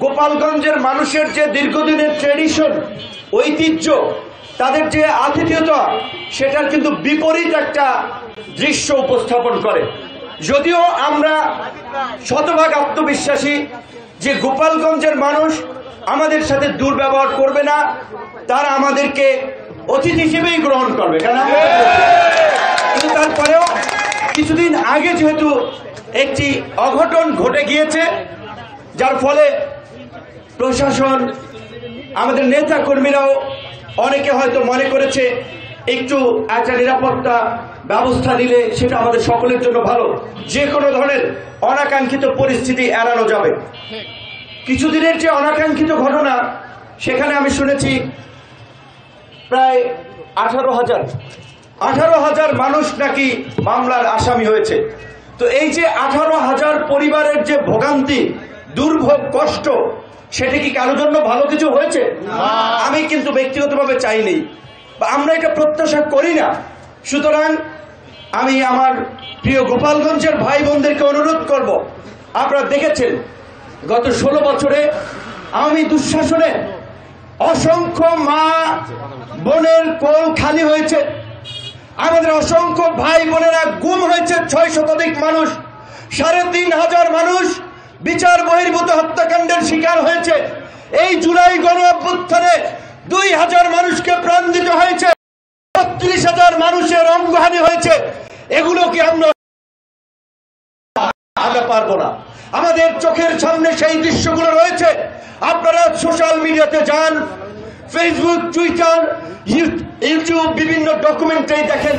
গোপালগঞ্জের মানুষের যে দীর্ঘদিনের ট্রেডিশন, ঐতিহ্য, তাদের যে আতিথেয়তা, সেটার কিন্তু বিপরীত একটা দৃশ্য উপস্থাপন করে। যদিও আমরা শতভাগ আত্মবিশ্বাসী যে গোপালগঞ্জের মানুষ আমাদের সাথে দুর্ব্যবহার করবে না, তারা আমাদেরকে অতিথি হিসেবেই গ্রহণ করবে। কিন্তু তারপরেও কিছুদিন আগে যেহেতু একটি অঘটন ঘটে গিয়েছে, যার ফলে প্রশাসন, আমাদের নেতা কর্মীরাও অনেকে হয়তো মনে করেছে একটু একটা নিরাপত্তা ব্যবস্থা নিলে সেটা আমাদের সকলের জন্য ভালো, যে কোনো ধরনের অনাকাঙ্ক্ষিত পরিস্থিতি এড়ানো যাবে। কিছুদিনের যে অনাকাঙ্ক্ষিত ঘটনা, সেখানে আমি শুনেছি প্রায় 18,000 মানুষ নাকি মামলার আসামি হয়েছে। তো এই যে 18,000 পরিবারের যে ভোগান্তি, দুর্ভোগ, কষ্ট, সেটা কি কারোর জন্য ভালো কিছু হয়েছে? আমি কিন্তু ব্যক্তিগতভাবে চাইনি, বা আমরা এটা প্রত্যাশা করি না। সুতরাং আমি আমার প্রিয় গোপালগঞ্জের ভাই বোনদেরকে অনুরোধ করব, আপনারা দেখেছেন গত 16 বছরে আওয়ামী দুঃশাসনে অসংখ্য মা বোনের কোল খালি হয়েছে, আমাদের অসংখ্য ভাই বোনেরা গুম হয়েছে, 6 শতাধিক মানুষ, 3,500 মানুষ বিচার বহির্ভূত হত্যাকাণ্ডের শিকার হয়েছে। এই জুলাই গণ অভ্যুত্থানে 2,000 মানুষকে প্রাণ দিতে হয়েছে, 32,000 মানুষের অঙ্গহানি হয়েছে। এগুলো কি আমরা পারবো না? আমাদের চোখের সামনে সেই দৃশ্যগুলো রয়েছে। আপনারা সোশ্যাল মিডিয়াতে যান, ফেসবুক, টুইটার, ইউটিউব, বিভিন্ন ডকুমেন্টারি দেখেন।